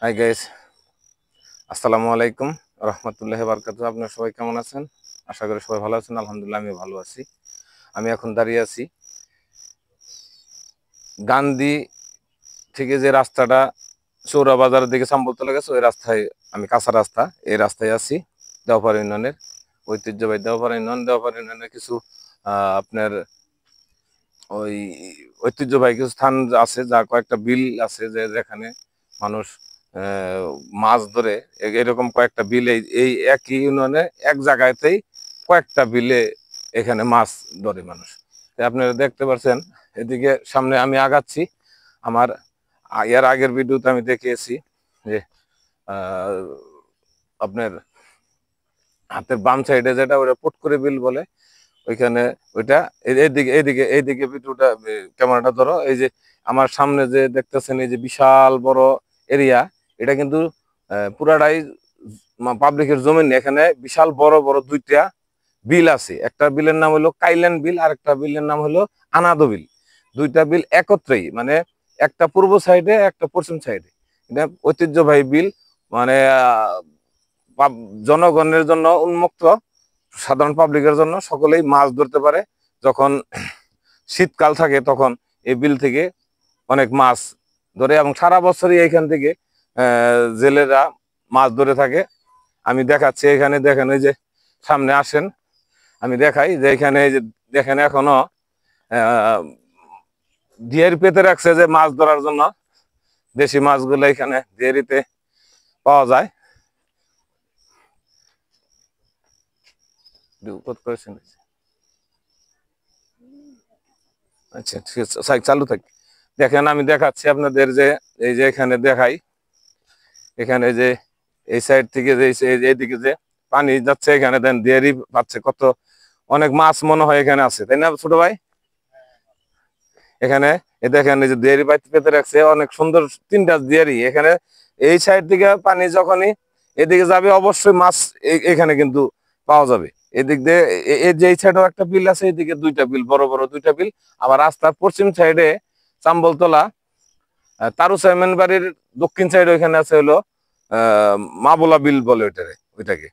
Hi guys, আসসালামু আলাইকুম রহমতুল্লাহি বারাকাতুহু। আপনারা সবাই কেমন আছেন? আশা করি সবাই ভালো আছেন। আলহামদুলিল্লাহ আমি ভালো আছি। আমি এখন দাঁড়িয়ে আছি গান্ধী থেকে যে রাস্তাটা চৌরা বাজারের দিকে চাম্বলতলা গেছে, ওই রাস্তায় আমি কাঁচা রাস্তা এই রাস্তায় আছি। দেওপার ইউনিয়নের ঐতিহ্যবাহী দেওপার ইউনিয়নের কিছু আপনার ওই ঐতিহ্যবাহী কিছু স্থান আছে, যা কয়েকটা বিল আছে যেখানে মানুষ মাছ ধরে। এরকম কয়েকটা বিল এই একই ইউনিয়নে এক জায়গাতেই কয়েকটা বিলে এখানে মাছ ধরে মানুষ। আপনারা দেখতে পাচ্ছেন, এদিকে সামনে আমি আগাচ্ছি। আমার এর আগের ভিডিওতে আমি দেখিয়েছি যে আপনার হাতের বাম সাইডে যেটা ওটা পুটকুরি বিল বলে, ওইখানে ওইটা এইদিকে ভিডিওটা ক্যামেরাটা ধরো। এই যে আমার সামনে যে দেখতেছেন, এই যে বিশাল বড় এরিয়া, এটা কিন্তু পুরাটাই পাবলিকের জমি। এখানে বিশাল বড় বড় দুইটা বিল আছে। একটা বিলের নাম হলো কাইল্যান্ড বিল, আর একটা বিলের নাম হলো আনাদো বিল। দুইটা বিল একত্রেই, মানে একটা পূর্ব সাইডে একটা পশ্চিম সাইডে। এটা ঐতিহ্যবাহী বিল, মানে জনগণের জন্য উন্মুক্ত, সাধারণ পাবলিকের জন্য। সকলেই মাছ ধরতে পারে। যখন শীতকাল থাকে তখন এই বিল থেকে অনেক মাছ ধরে, এবং সারা বছরই এখান থেকে জেলেরা মাছ ধরে থাকে। আমি দেখাচ্ছি, এখানে দেখেন, এই যে সামনে আসেন, আমি দেখাই যে এখানে এই যে দেখেন এখনো দিয়ারি পেতে রাখছে যে মাছ ধরার জন্য। দেশি মাছগুলো এখানে দিয়ারিতে পাওয়া যায়। আচ্ছা, ঠিক আছে, চালু থাকি। দেখেন আমি দেখাচ্ছি আপনাদের, যে এই যে এখানে দেখাই, এখানে যে এই সাইড থেকে যে এইদিকে যে পানি যাচ্ছে, এখানে দেন দিয়ারি পাচ্ছে কত, অনেক মাছ মনে হয় এখানে আছে, তাই না ছোট ভাই? এখানে দেখেন এই যে দিয়ারি পেতে রাখছে, অনেক সুন্দর তিনটা দিয়ারি এখানে। এই সাইড থেকে পানি যখনই এদিকে যাবে, অবশ্যই মাছ এখানে কিন্তু পাওয়া যাবে। এদিক দিয়ে এই যে এই সাইডেও একটা বিল আছে, এদিকে দুইটা বিল, বড় বড় দুইটা বিল। আবার রাস্তার পশ্চিম সাইডে চাম্বলতলা তারু সাইমন বাড়ির দক্ষিণ সাইডে ওইখানে আছে হলো মাবলা বিল বলে ওইটাকে।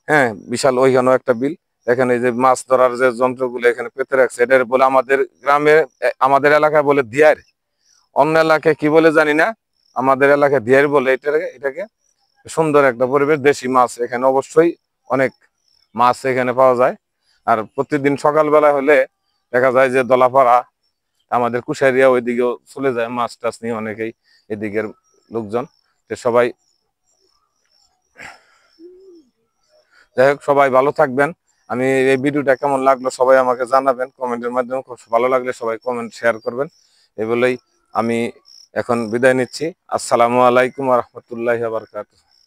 হ্যাঁ, বিশাল ওইখানেও একটা বিল। এখানে যে মাছ ধরার যে যন্ত্রগুলো এখানে পেতে রাখছে, এটার বলে আমাদের গ্রামে, আমাদের এলাকায় বলে দিয়ার। অন্য এলাকায় কি বলে জানি না, আমাদের এলাকায় দিয়ার বলে এটাকে। সুন্দর একটা পরিবেশ, দেশি মাছ এখানে অবশ্যই অনেক মাছ এখানে পাওয়া যায়। আর প্রতিদিন সকালবেলা হলে দেখা যায় যে দলাপাড়া, আমাদের কুশারিয়া ওইদিকেও চলে যায় মাছ টাছ নিয়ে অনেকেই, এদিকের লোকজন। সবাই, যাই হোক, সবাই ভালো থাকবেন। আমি এই ভিডিওটা কেমন লাগলো সবাই আমাকে জানাবেন কমেন্টের মাধ্যমে। খুব ভালো লাগলে সবাই কমেন্ট শেয়ার করবেন। এই বলেই আমি এখন বিদায় নিচ্ছি। আসসালামু আলাইকুম ওয়া রাহমাতুল্লাহি ওয়া বারাকাতুহু।